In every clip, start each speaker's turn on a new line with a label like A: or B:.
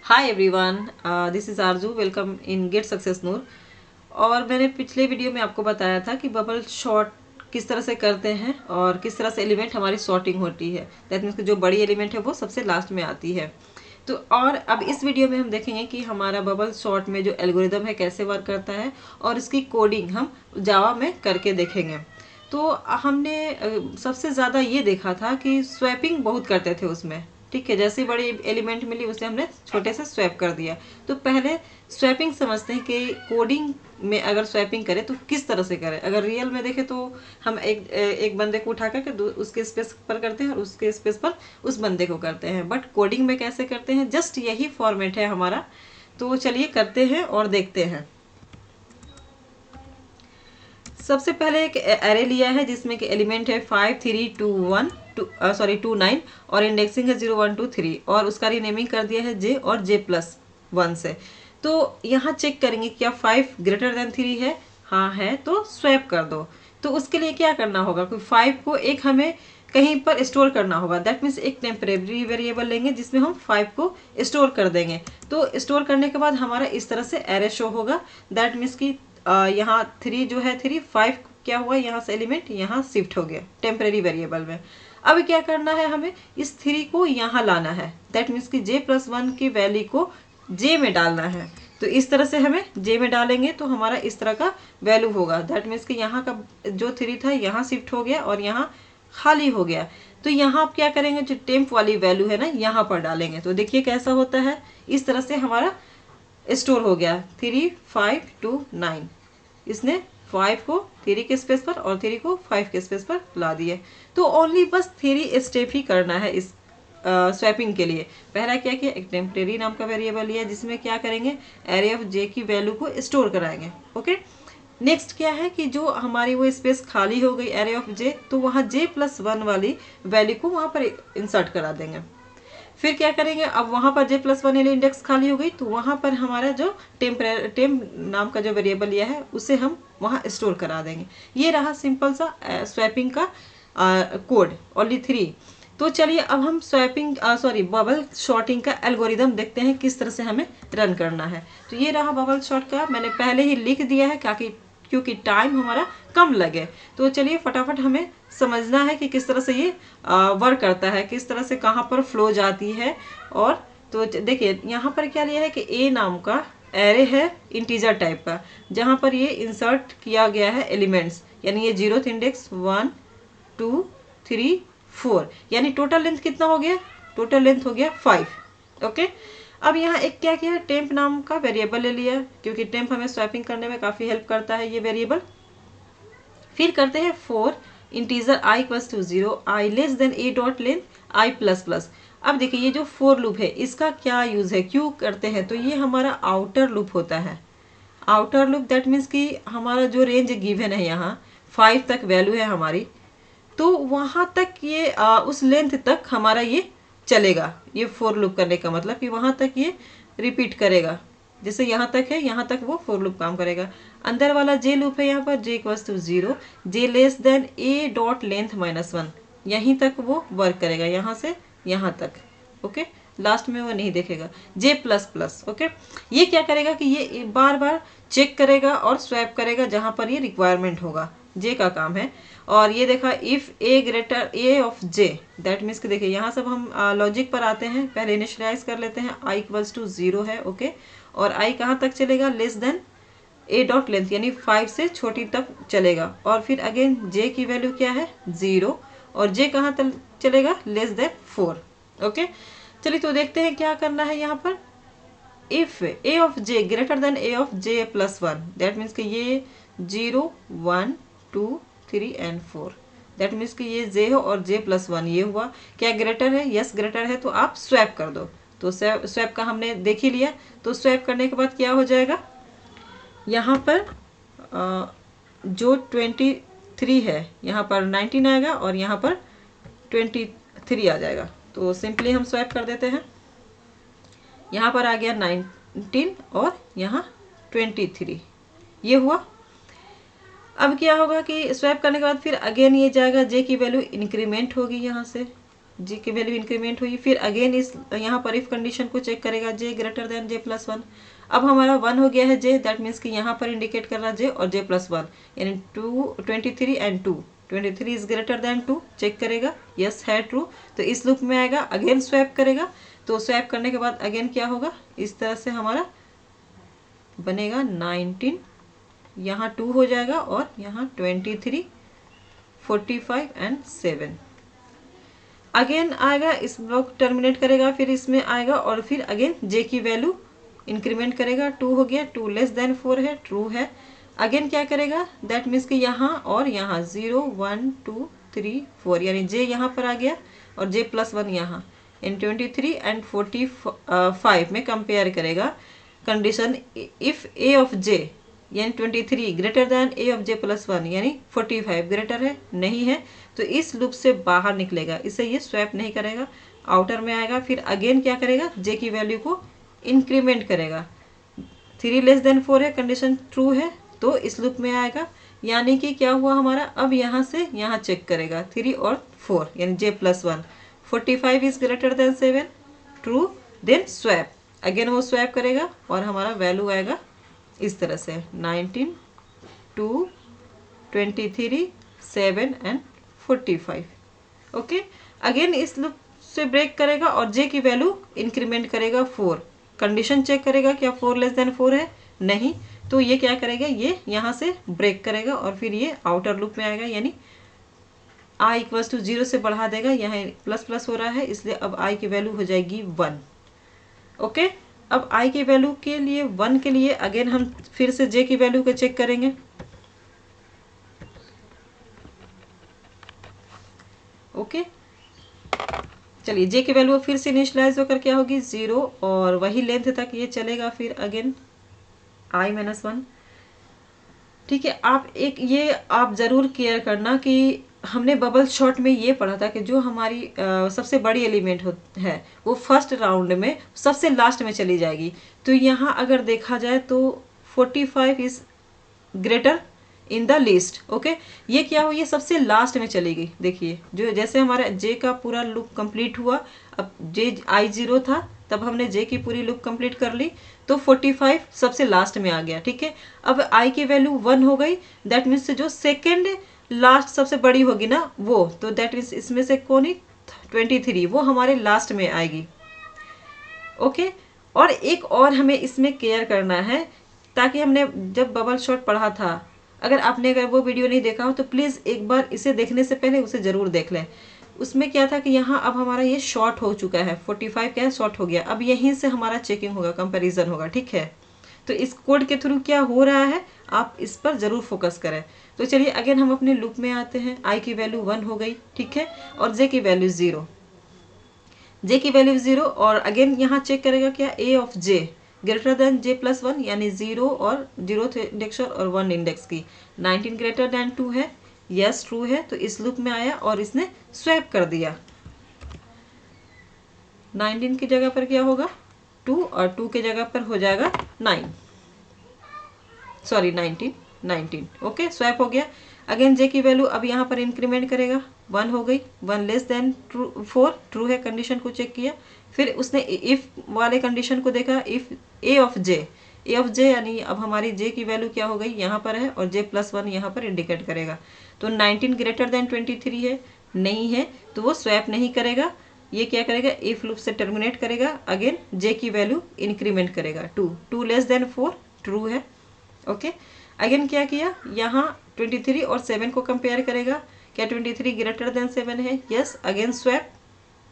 A: Hi everyone, this is Aarzoo. Welcome in get success नूर। और मैंने पिछले वीडियो में आपको बताया था कि बबल शॉर्ट किस तरह से करते हैं और किस तरह से एलिमेंट हमारी सॉर्टिंग होती है। दैट मीन्स जो बड़ी एलिमेंट है वो सबसे लास्ट में आती है। तो और अब इस वीडियो में हम देखेंगे कि हमारा बबल शॉर्ट में जो एल्गोरिदम है कैसे वर्क करता है और इसकी कोडिंग हम जावा में करके देखेंगे। तो हमने सबसे ज़्यादा ये देखा था कि स्वैपिंग बहुत करते थे उसमें। ठीक है, जैसे बड़ी एलिमेंट मिली उसे हमने छोटे से स्वैप कर दिया। तो पहले स्वैपिंग समझते हैं कि कोडिंग में अगर स्वैपिंग करें तो किस तरह से करें। अगर रियल में देखें तो हम एक बंदे को उठा करके उसके स्पेस पर करते हैं और उसके स्पेस पर उस बंदे को करते हैं। बट कोडिंग में कैसे करते हैं, जस्ट यही फॉर्मेट है हमारा। तो चलिए करते हैं और देखते हैं। सबसे पहले एक एरे लिया है जिसमें कि एलिमेंट है 5 3 2 1 2 9 और इंडेक्सिंग है 0 1 2 3 और उसका रीनेमिंग कर दिया है जे और J+1 से। तो यहाँ चेक करेंगे क्या 5 ग्रेटर देन 3 है। हाँ है, तो स्वैप कर दो। तो उसके लिए क्या करना होगा कि 5 को एक हमें कहीं पर स्टोर करना होगा। दैट मीन्स एक टेम्परेरी वेरिएबल लेंगे जिसमें हम 5 को स्टोर कर देंगे। तो स्टोर करने के बाद हमारा इस तरह से एरे शो होगा। दैट मीन्स कि यहाँ 3 जो है 3 5 क्या हुआ, यहाँ से एलिमेंट यहाँ शिफ्ट हो गया टेम्परेरी वेरिएबल में। अब क्या करना है, हमें इस 3 को यहाँ लाना है। दैट मीन्स कि J+1 की वैल्यू को J में डालना है। तो इस तरह से हमें J में डालेंगे तो हमारा इस तरह का वैल्यू होगा। दैट मीन्स कि यहाँ का जो 3 था यहाँ शिफ्ट हो गया और यहाँ खाली हो गया। तो यहाँ आप क्या करेंगे, जो टेम्प वाली वैल्यू है ना यहाँ पर डालेंगे। तो देखिए कैसा होता है, इस तरह से हमारा स्टोर हो गया 3 5 2 9। इसने 5 को 3 के स्पेस पर और 3 को 5 के स्पेस पर ला दिए। तो ओनली बस 3 स्टेप ही करना है इस स्वैपिंग के लिए। पहला क्या किया, एक टेम्परेरी नाम का वेरिएबल लिया जिसमें क्या करेंगे, एरे ऑफ जे की वैल्यू को स्टोर कराएंगे। ओके, नेक्स्ट क्या है कि जो हमारी वो स्पेस खाली हो गई एरे ऑफ जे, तो वहाँ J+1 वाली वैल्यू को वहाँ पर इंसर्ट करा देंगे। फिर क्या करेंगे, अब वहाँ पर J+1 वाली इंडेक्स खाली हो गई तो वहाँ पर हमारा जो टेम नाम का जो वेरिएबल लिया है उसे हम वहाँ स्टोर करा देंगे। ये रहा सिंपल सा स्वैपिंग का कोड, ओनली 3। तो चलिए अब हम स्वैपिंग बबल शॉर्टिंग का एल्गोरिदम देखते हैं किस तरह से हमें रन करना है। तो ये रहा बबल शॉर्ट का, मैंने पहले ही लिख दिया है क्योंकि टाइम हमारा कम लगे। तो चलिए फटाफट हमें समझना है कि किस तरह से ये वर्क करता है, किस तरह से कहाँ पर फ्लो जाती है। और तो देखिए यहाँ पर क्या लिया है कि ए नाम का एरे है इंटीजर टाइप का, जहाँ पर ये इंसर्ट किया गया है एलिमेंट्स। यानी ये 0th इंडेक्स 1 2 3 4, यानी टोटल लेंथ कितना हो गया, टोटल लेंथ हो गया 5। ओके, अब यहाँ एक क्या किया है, टेम्प नाम का वेरिएबल ले लिया क्योंकि टेम्प हमें स्वैपिंग करने में काफ़ी हेल्प करता है ये वेरिएबल। फिर करते हैं 4 integer i equals to 0 i less than a dot length i plus plus. अब देखिए ये जो फोर लूप है इसका क्या यूज है, क्यों करते हैं, तो ये हमारा आउटर लूप होता है। आउटर लूप दैट मीन्स कि हमारा जो रेंज गिवन है यहाँ 5 तक वैल्यू है हमारी, तो वहाँ तक ये उस लेंथ तक हमारा ये चलेगा। ये फोर लूप करने का मतलब कि वहाँ तक ये रिपीट करेगा। जैसे यहाँ तक है, यहाँ तक वो फोर लूप काम करेगा। अंदर वाला जे लूप है यहाँ पर J equals to 0 J less than a dot length -1, यहीं तक वो वर्क करेगा, यहाँ से यहाँ तक। ओके, लास्ट में वो नहीं देखेगा। J++। ओके, ये क्या करेगा कि ये बार बार चेक करेगा और स्वैप करेगा जहाँ पर ये रिक्वायरमेंट होगा, जे का काम है। और ये देखा if A greater A of J, that means कि देखिए यहाँ सब हम लॉजिक पर आते हैं। पहले इनिशियलाइज कर लेते हैं, i इक्वल्स टू 0 है। ओके, और i कहाँ तक चलेगा, less than a dot length यानी 5 से छोटी तक चलेगा। और फिर अगेन j की वैल्यू क्या है 0 और j कहाँ तक चलेगा, लेस देन 4। ओके, चलिए तो देखते हैं क्या करना है यहाँ पर। If a of j greater than a of J+1, that means कि ये 0 1 2 3 एंड 4, दैट मीन्स कि ये j हो और J+1 ये हुआ। क्या ग्रेटर है, यस ग्रेटर है, तो आप स्वैप कर दो। तो स्वैप का हमने देख ही लिया। तो स्वैप करने के बाद क्या हो जाएगा, यहाँ पर जो 23 है यहाँ पर 19 आएगा और यहाँ पर 23 आ जाएगा। तो सिंपली हम स्वैप कर देते हैं। यहाँ पर आ गया 19 और यहाँ 23, ये हुआ। अब क्या होगा कि स्वैप करने के बाद फिर अगेन ये जाएगा, जे की वैल्यू इंक्रीमेंट होगी यहाँ से। जे की वैल्यू इंक्रीमेंट हुई। फिर अगेन इस यहाँ पर इफ कंडीशन को चेक करेगा, जे ग्रेटर देन जे प्लस वन। अब हमारा 1 हो गया है जे, दैट मीन्स कि यहाँ पर इंडिकेट कर रहा है जे और जे प्लस वन, यानी 23 and 2, 23 is greater than 2, check करेगा, यस है ट्रू, तो इस लूप में आएगा। अगेन स्वैप करेगा, तो स्वैप करने के बाद अगेन क्या होगा, इस तरह से हमारा बनेगा 19, यहाँ 2 हो जाएगा और यहाँ 23, 45 एंड 7। अगेन आएगा, इस ब्लॉक टर्मिनेट करेगा, फिर इसमें आएगा और फिर अगेन जे की वैल्यू इंक्रीमेंट करेगा। 2 हो गया, 2 लेस देन 4 है, ट्रू है। अगेन क्या करेगा, दैट मीन्स कि यहाँ और यहाँ 0 1 2 3 4, यानी जे यहाँ पर आ गया और जे प्लस वन यहाँ इन 23 एंड 45 में कंपेयर करेगा कंडीशन। इफ ए ऑफ जे यानी 23 greater than A of J plus one, यानी 45 ग्रेटर है, नहीं है, तो इस लूप से बाहर निकलेगा, इसे ये स्वैप नहीं करेगा, आउटर में आएगा। फिर अगेन क्या करेगा, जे की वैल्यू को इंक्रीमेंट करेगा। 3 लेस देन 4 है, कंडीशन ट्रू है, तो इस लूप में आएगा। यानी कि क्या हुआ हमारा, अब यहाँ से यहाँ चेक करेगा 3 और 4, यानी J plus one. 45 is greater than 7, true, then swap. Again वो स्वैप करेगा और हमारा वैल्यू आएगा इस तरह से 19 2 23 7 एंड 45। ओके, अगेन इस लूप से ब्रेक करेगा और जे की वैल्यू इंक्रीमेंट करेगा 4। कंडीशन चेक करेगा क्या 4 लेस देन 4 है, नहीं, तो ये क्या करेगा, ये यहाँ से ब्रेक करेगा और फिर ये आउटर लूप में आएगा, यानी i इक्वल्स टू 0 से बढ़ा देगा, यहाँ प्लस प्लस हो रहा है इसलिए अब i की वैल्यू हो जाएगी 1। ओके, अब i की वैल्यू के लिए 1 के लिए अगेन हम फिर से j की वैल्यू को चेक करेंगे। ओके, चलिए j की वैल्यू फिर से इनिशियलाइज होकर क्या होगी 0 और वही लेंथ तक ये चलेगा, फिर अगेन i-1। ठीक है, आप एक ये आप ज़रूर केयर करना कि हमने बबल शॉट में ये पढ़ा था कि जो हमारी सबसे बड़ी एलिमेंट है वो फर्स्ट राउंड में सबसे लास्ट में चली जाएगी। तो यहाँ अगर देखा जाए तो 45 is greater in the list. Okay, ये क्या हुई, ये सबसे लास्ट में चली गई। देखिए जो जैसे हमारा जे का पूरा लूप कंप्लीट हुआ, अब जे i0 था तब हमने जे की पूरी लूप कंप्लीट कर ली, तो 45 सबसे लास्ट में आ गया। ठीक है, अब i की वैल्यू 1 हो गई, दैट मीन्स जो सेकेंड लास्ट सबसे बड़ी होगी ना वो, तो दैट मीन्स इसमें से कौन ही 23 वो हमारे लास्ट में आएगी। ओके, और एक और हमें इसमें केयर करना है, ताकि हमने जब बबल शॉट पढ़ा था, अगर वो वीडियो नहीं देखा हो तो प्लीज़ एक बार इसे देखने से पहले उसे ज़रूर देख लें। उसमें क्या था कि यहाँ अब हमारा ये शॉर्ट हो चुका है, 45 क्या है शॉर्ट हो गया, अब यहीं से हमारा चेकिंग होगा, कंपैरिजन होगा। ठीक है, तो इस कोड के थ्रू क्या हो रहा है आप इस पर ज़रूर फोकस करें। तो चलिए अगेन हम अपने लूप में आते हैं। i की वैल्यू 1 हो गई, ठीक है, और j की वैल्यू 0, j की वैल्यू 0, और अगेन यहाँ चेक करेगा क्या a of j greater than j plus 1, यानी 0 और 0th इंडेक्स और 1 इंडेक्स की 19 ग्रेटर देन 2 है, यस ट्रू है, तो इस लूप में आया और इसने स्वैप कर दिया। 19 की जगह पर क्या होगा 2 और 2 की जगह पर हो जाएगा 19। ओके, स्वैप हो गया। अगेन जे की वैल्यू अब यहाँ पर इंक्रीमेंट करेगा, 1 हो गई, 1 लेस देन 4, ट्रू है, कंडीशन को चेक किया, फिर उसने इफ वाले कंडीशन को देखा, इफ ए ऑफ जे यानी अब हमारी जे की वैल्यू क्या हो गई यहाँ पर है और जे प्लस 1 यहाँ पर इंडिकेट करेगा, तो 19 ग्रेटर देन 23 है, नहीं है, तो वो स्वैप नहीं करेगा। ये क्या करेगा, इफ लूप से टर्मिनेट करेगा, अगेन जे की वैल्यू इंक्रीमेंट करेगा, 2 लेस देन 4, ट्रू है। ओके, अगेन क्या किया, यहाँ 23 और 7 को कंपेयर करेगा, क्या 23 ग्रेटर देन 7 है, यस, अगेन स्वैप,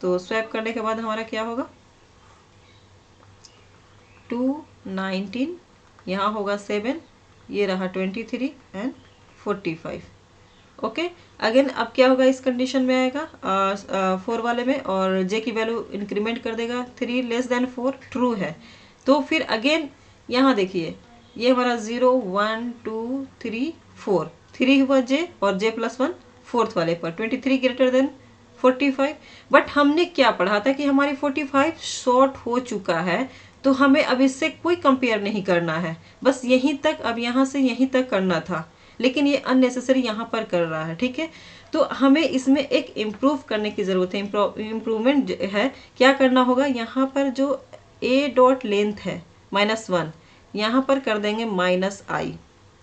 A: तो स्वैप करने के बाद हमारा क्या होगा 2 19, यहाँ होगा 7, ये रहा 23 एंड 45। ओके, अगेन अब क्या होगा, इस कंडीशन में आएगा 4 वाले में, और जे की वैल्यू इंक्रीमेंट कर देगा, 3 लेस देन 4, ट्रू है। तो फिर अगेन यहाँ देखिए ये हमारा 0 1 2 3 4, 3 हुआ जे और जे प्लस 1 फोर्थ वाले पर, 23 ग्रेटर देन 45। बट हमने क्या पढ़ा था कि हमारी 45 शॉर्ट हो चुका है, तो हमें अब इससे कोई कंपेयर नहीं करना है, बस यहीं तक, अब यहाँ से यहीं तक करना था, लेकिन ये अननेसेसरी यहाँ पर कर रहा है। ठीक है, तो हमें इसमें एक इम्प्रूव करने की ज़रूरत है, इम्प्रूवमेंट है। क्या करना होगा, यहाँ पर जो ए डॉट लेंथ है -1, यहाँ पर कर देंगे -i।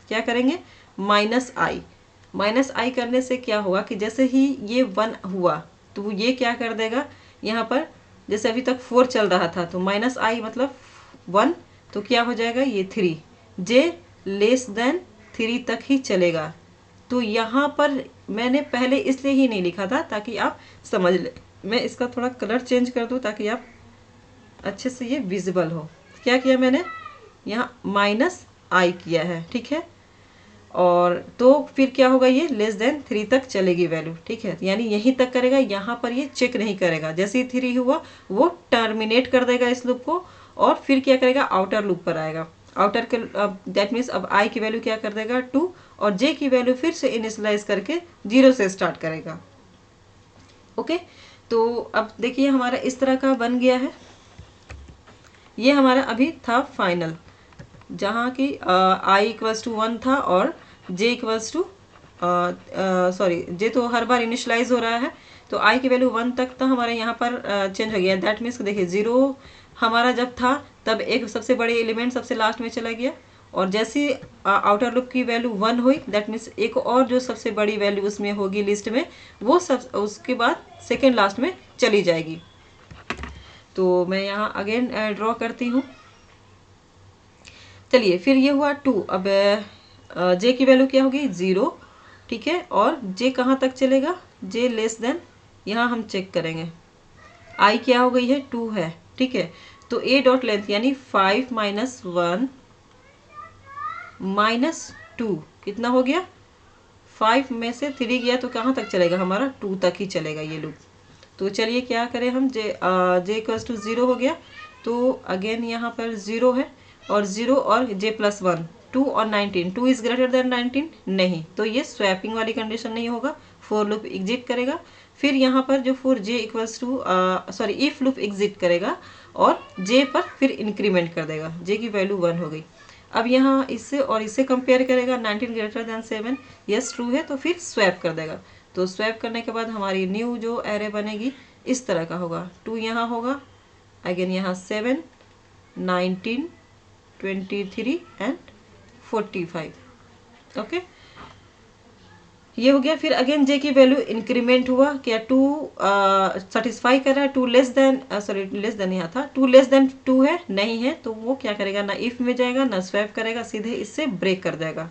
A: क्या करेंगे, -i करने से क्या होगा कि जैसे ही ये 1 हुआ तो ये क्या कर देगा, यहाँ पर जैसे अभी तक 4 चल रहा था तो -i मतलब 1, तो क्या हो जाएगा ये 3, j लेस देन 3 तक ही चलेगा। तो यहाँ पर मैंने पहले इसलिए ही नहीं लिखा था ताकि आप समझ ले। मैं इसका थोड़ा कलर चेंज कर दूँ ताकि आप अच्छे से ये विजिबल हो। क्या किया मैंने, यहाँ -i किया है, ठीक है। और तो फिर क्या होगा, ये लेस देन 3 तक चलेगी वैल्यू, ठीक है, यानी यहीं तक करेगा, यहाँ पर ये चेक नहीं करेगा। जैसे ही 3 हुआ वो टर्मिनेट कर देगा इस लूप को और फिर क्या करेगा, आउटर लूप पर आएगा। आउटर के दैट मीन्स अब i की वैल्यू क्या कर देगा 2 और j की वैल्यू फिर से इनिशियलाइज करके 0 से स्टार्ट करेगा। ओके, तो अब देखिए हमारा इस तरह का बन गया है। ये हमारा अभी था फाइनल, जहाँ की i इक्वल्स टू 1 था और j equals to sorry j तो हर बार इनिशलाइज हो रहा है, तो i की वैल्यू 1 तक तो हमारे यहाँ पर चेंज हो गया। दैट मीन्स देखिए 0 हमारा जब था तब एक सबसे बड़े एलिमेंट सबसे लास्ट में चला गया और जैसे आउटर लूप की वैल्यू 1 हुई दैट मीन्स एक और जो सबसे बड़ी वैल्यू उसमें होगी लिस्ट में वो सब उसके बाद सेकेंड लास्ट में चली जाएगी। तो मैं यहाँ अगेन ड्रॉ करती हूँ। चलिए फिर ये हुआ 2। अब j की वैल्यू क्या होगी 0, ठीक है, और j कहाँ तक चलेगा, j लेस देन, यहाँ हम चेक करेंगे i क्या हो गई है 2 है, ठीक है। तो a डॉट लेंथ यानी 5 - 1 - 2 कितना हो गया, 5 में से 3 गया तो कहाँ तक चलेगा हमारा 2 तक ही चलेगा ये लूप। तो चलिए क्या करें हम, j इक्वल्स टू 0 हो गया, तो अगेन यहाँ पर 0 है और 0 और j प्लस 1 2 और 19, 2 इज ग्रेटर देन 19 नहीं, तो ये स्वैपिंग वाली कंडीशन नहीं होगा, फोर लूप एग्जिट करेगा। फिर यहाँ पर जो for j equals to sorry if loop exit करेगा और j पर फिर इंक्रीमेंट कर देगा, j की वैल्यू 1 हो गई। अब यहाँ इससे और इससे कंपेयर करेगा 19 ग्रेटर देन 7, यस ट्रू है तो फिर स्वैप कर देगा। तो स्वैप करने के बाद हमारी न्यू जो एरे बनेगी इस तरह का होगा, 2 यहाँ होगा, अगेन यहाँ 7 19 23 एंड 45। ओके, ये हो गया। फिर अगेन j की वैल्यू इंक्रीमेंट हुआ, क्या 2 सेटिस्फाई कर रहा है, 2 less than sorry less than यहाँ था 2 लेस देन 2 है नहीं है, तो वो क्या करेगा ना इफ में जाएगा ना स्वैप करेगा, सीधे इससे ब्रेक कर देगा,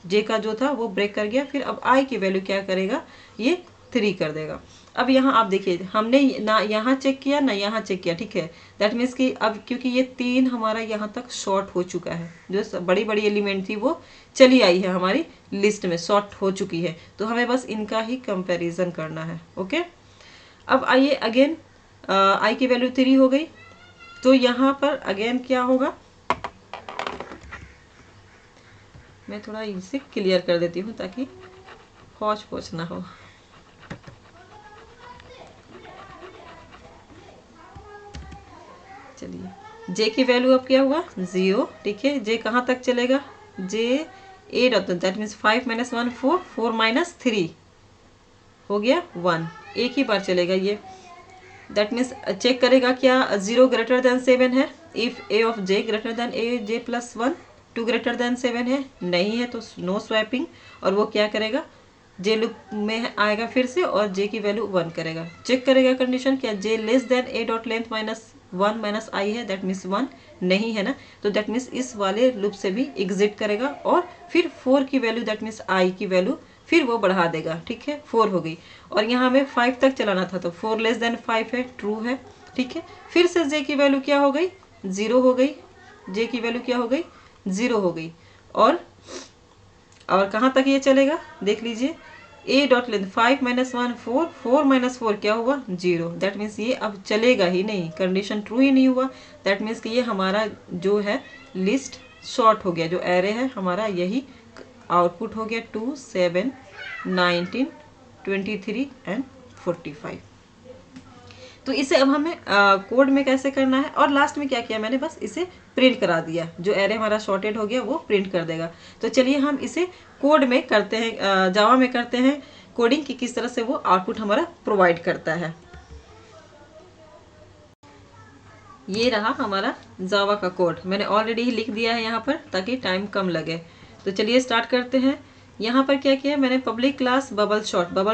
A: j का जो था वो ब्रेक कर गया। फिर अब i की वैल्यू क्या करेगा, ये 3 कर देगा। अब यहाँ आप देखिए हमने ना यहाँ चेक किया ना यहाँ चेक किया, ठीक है, दैट मीन्स कि अब क्योंकि ये 3 हमारा यहाँ तक शॉर्ट हो चुका है, जो बड़ी बड़ी एलिमेंट थी वो चली आई है हमारी लिस्ट में, शॉर्ट हो चुकी है, तो हमें बस इनका ही कंपैरिजन करना है। ओके, अब आइए अगेन i की वैल्यू 3 हो गई, तो यहाँ पर अगेन क्या होगा, मैं थोड़ा इसे क्लियर कर देती हूँ ताकि हौच पौच ना हो। चलिए j की वैल्यू अब क्या हुआ 0, ठीक है, j कहाँ तक चलेगा, j a dot that means 5 - 1 4 4 - 3 हो गया 1, एक ही बार चलेगा ये, दैट मीन्स चेक करेगा क्या 0 ग्रेटर देन 7 है, if a of j greater than a j plus 1, 2 greater than 7 है नहीं है तो नो स्वैपिंग, और वो क्या करेगा j लूप में आएगा फिर से और j की वैल्यू 1 करेगा, चेक करेगा कंडीशन क्या j less than a dot length -1 - i है, दैट मीन्स 1 नहीं है ना, तो दैट मीन्स इस वाले लूप से भी एग्जिट करेगा और फिर 4 की वैल्यू दैट मीन्स i की वैल्यू फिर वो बढ़ा देगा, ठीक है, 4 हो गई। और यहाँ हमें 5 तक चलाना था तो 4 लेस देन 5 है, ट्रू है, ठीक है। फिर से j की वैल्यू क्या हो गई 0 हो गई, j की वैल्यू क्या हो गई 0 हो गई, और कहाँ तक ये चलेगा देख लीजिए, a डॉट लेंथ 5 - 1 4 4 - 4 क्या हुआ 0, दैट मीन्स ये अब चलेगा ही नहीं, कंडीशन ट्रू ही नहीं हुआ, दैट मीन्स कि ये हमारा जो है लिस्ट शॉर्ट हो गया, जो एरे है हमारा यही आउटपुट हो गया 2 7 19 23 एंड 45। तो इसे अब हमें कोड में कैसे करना है, और लास्ट में क्या किया मैंने बस इसे प्रिंट करा दिया, जो एरे हमारा शॉर्टेड हो गया वो प्रिंट कर देगा। तो चलिए हम इसे कोड में करते हैं, जावा में करते हैं कोडिंग की किस तरह से वो आउटपुट हमारा प्रोवाइड करता है। ये रहा हमारा जावा का कोड, मैंने ऑलरेडी ही लिख दिया है यहाँ पर ताकि टाइम कम लगे। तो चलिए स्टार्ट करते हैं। यहाँ पर क्या किया मैंने, पब्लिक क्लास बबल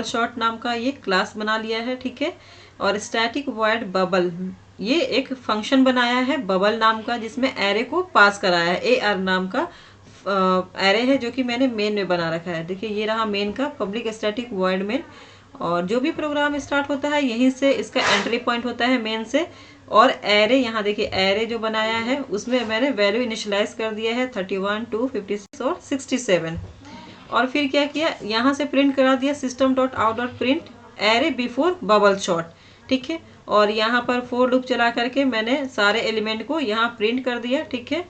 A: शॉट नाम का ये क्लास बना लिया है, ठीक है। और स्टैटिक वॉइड बबल, ये एक फंक्शन बनाया है बबल नाम का, जिसमें एरे को पास कराया है। AR नाम का एरे है जो कि मैंने मेन में बना रखा है। देखिए ये रहा मेन का पब्लिक स्टैटिक वॉइड मेन, और जो भी प्रोग्राम स्टार्ट होता है यहीं से इसका एंट्री पॉइंट होता है मेन से। और एरे, यहाँ देखिए एरे जो बनाया है उसमें मैंने वैल्यू इनिशियलाइज कर दिया है 31 2 56 और 67। और फिर क्या किया, यहाँ से प्रिंट करा दिया system.out.print array before bubble shot, ठीक है। और यहाँ पर फोर लूप चला करके मैंने सारे एलिमेंट को यहाँ प्रिंट कर दिया, ठीक है।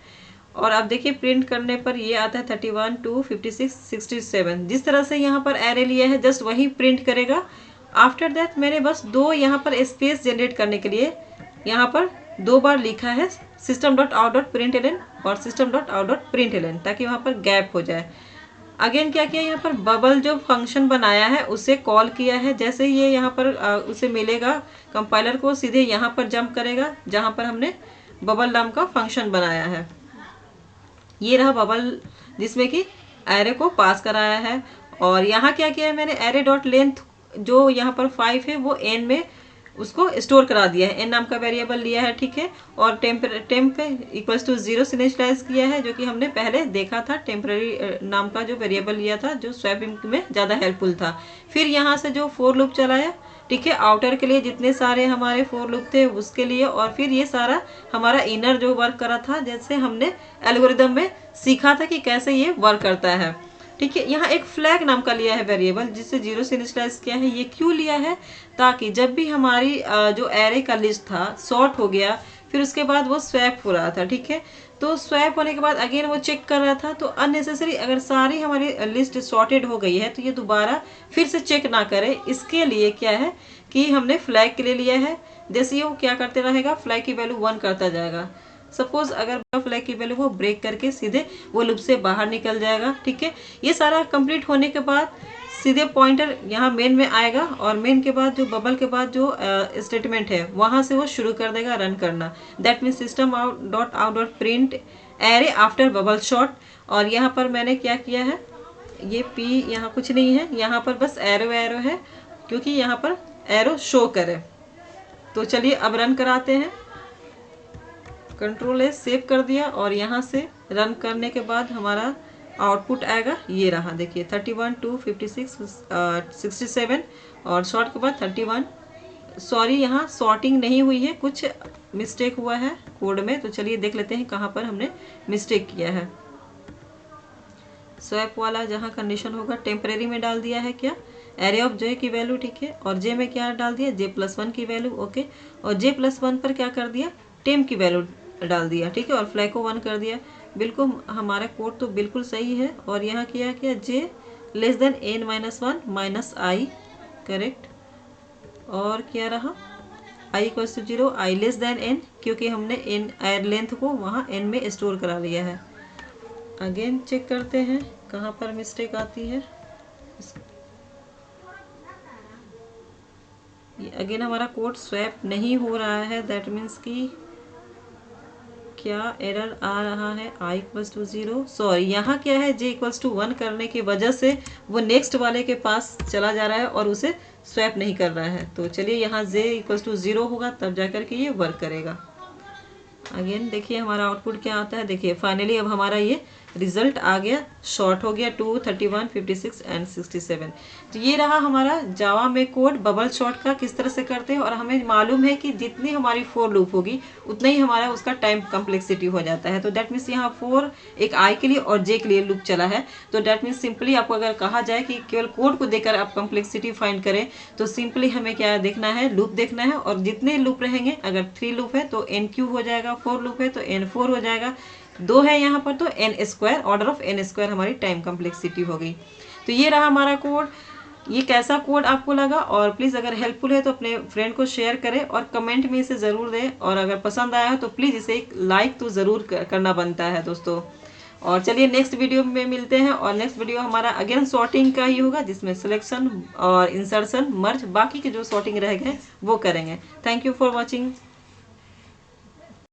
A: और अब देखिए प्रिंट करने पर ये आता है 31 2 56 67। जिस तरह से यहाँ पर एरे लिया है जस्ट वही प्रिंट करेगा। आफ्टर दैट मैंने बस दो यहाँ पर स्पेस जनरेट करने के लिए यहाँ पर दो बार लिखा है system.out.println और system.out.println, ताकि वहाँ पर गैप हो जाए। अगेन क्या किया, यहाँ पर बबल जो फंक्शन बनाया है उसे कॉल किया है। जैसे ही ये यहाँ पर उसे मिलेगा कंपाइलर को, सीधे यहाँ पर जंप करेगा जहाँ पर हमने बबल नाम का फंक्शन बनाया है। ये रहा बबल जिसमें कि एरे को पास कराया है। और यहाँ क्या किया है मैंने, एरे डॉट लेंथ जो यहाँ पर 5 है वो n में उसको स्टोर करा दिया है, n नाम का वेरिएबल लिया है, ठीक है। और टेम्प इक्वल्स टू 0 से इनिशियलाइज किया है, जो कि हमने पहले देखा था। टेम्पररी नाम का जो वेरिएबल लिया था जो स्वैपिंग में ज़्यादा हेल्पफुल था। फिर यहाँ से जो फोर लूप चलाया, ठीक है, आउटर के लिए जितने सारे हमारे फोर लूप थे उसके लिए। और फिर ये सारा हमारा इनर जो वर्क करा था, जैसे हमने एल्गोरिदम में सीखा था कि कैसे ये वर्क करता है, ठीक है। यहाँ एक फ्लैग नाम का लिया है वेरिएबल, जिससे 0 से इनिशियलाइज किया है। ये क्यों लिया है, ताकि जब भी हमारी जो एरे का लिस्ट था सॉर्ट हो गया, फिर उसके बाद वो स्वैप हो रहा था, ठीक है। तो स्वैप होने के बाद अगेन वो चेक कर रहा था, तो अननेसेसरी अगर सारी हमारी लिस्ट सॉर्टेड हो गई है तो ये दोबारा फिर से चेक ना करे। इसके लिए क्या है कि हमने फ्लैग के लिए लिया है। जैसे वो क्या करते रहेगा, फ्लैग की वैल्यू 1 करता जाएगा। सपोज अगर फ्लैग की वैल्यू वो ब्रेक करके सीधे वो लूप से बाहर निकल जाएगा, ठीक है। ये सारा कंप्लीट होने के बाद सीधे पॉइंटर यहाँ मेन में आएगा, और मेन के बाद जो बबल के बाद जो स्टेटमेंट है वहाँ से वो शुरू कर देगा रन करना। That means system.out.print array after bubble shot. और यहाँ पर मैंने क्या किया है, ये p यहाँ कुछ नहीं है, यहाँ पर बस एरो है, क्योंकि यहाँ पर एरो शो करे। तो चलिए अब रन कराते हैं। Ctrl+S सेव कर दिया, और यहाँ से रन करने के बाद हमारा आउटपुट आएगा। ये रहा देखिए 31 2 56 67, और शॉर्ट के बाद 31। सॉरी यहाँ सॉर्टिंग नहीं हुई है, कुछ मिस्टेक हुआ है कोड में। तो चलिए देख लेते हैं कहाँ पर हमने मिस्टेक किया है। स्वैप वाला जहाँ कंडीशन होगा टेम्परेरी में डाल दिया है क्या, एरे ऑफ जे की वैल्यू, ठीक है। और जे में क्या डाल दिया, j+1 की वैल्यू, ओके। और j+1 पर क्या कर दिया, टेम्प की वैल्यू डाल दिया, ठीक है। और फ्लैग को 1 कर दिया। बिल्कुल हमारा कोड तो बिल्कुल सही है। और यहाँ किया क्या, j<n-1 -i, करेक्ट। और क्या रहा, i = 0, i<n, क्योंकि हमने n लेंथ को वहाँ n में स्टोर करा लिया है। अगेन चेक करते हैं कहाँ पर मिस्टेक आती है। अगेन हमारा कोड स्वैप नहीं हो रहा है, दैट मीन्स कि क्या एरर आ रहा है, i = 0। सॉरी यहाँ क्या है, j = 1 करने की वजह से वो नेक्स्ट वाले के पास चला जा रहा है और उसे स्वैप नहीं कर रहा है। तो चलिए यहाँ j = 0 होगा तब जाकर के ये वर्क करेगा। अगेन देखिए हमारा आउटपुट क्या आता है। देखिए फाइनली अब हमारा ये रिजल्ट आ गया, शॉर्ट हो गया 2 31 56 एंड 67। तो ये रहा हमारा जावा में कोड बबल शॉर्ट का किस तरह से करते हैं। और हमें मालूम है कि जितनी हमारी फोर लूप होगी उतना ही हमारा उसका टाइम कम्प्लेक्सिटी हो जाता है। तो डैट मीन्स यहाँ 4 एक आई के लिए और जे के लिए लूप चला है। तो डैट मीन्स सिंपली आपको अगर कहा जाए कि केवल कोड को देखकर आप कम्प्लेक्सिटी फाइंड करें, तो सिंपली हमें क्या देखना है, लूप देखना है। और जितने लूप रहेंगे, अगर 3 लूप है तो n³ हो जाएगा, 4 लूप है तो n4 हो जाएगा, 2 है यहाँ पर तो n², ऑर्डर ऑफ n² हमारी टाइम कम्प्लेक्सिटी हो गई। तो ये रहा हमारा कोड। ये कैसा कोड आपको लगा, और प्लीज़ अगर हेल्पफुल है तो अपने फ्रेंड को शेयर करें और कमेंट में इसे ज़रूर दें। और अगर पसंद आया हो तो प्लीज़ इसे एक लाइक तो ज़रूर करना बनता है दोस्तों। और चलिए नेक्स्ट वीडियो में मिलते हैं, और नेक्स्ट वीडियो हमारा अगेन सॉर्टिंग का ही होगा, जिसमें सिलेक्शन और इंसर्शन, मर्ज, बाकी के जो सॉर्टिंग रह गए वो करेंगे। Thank you for watching.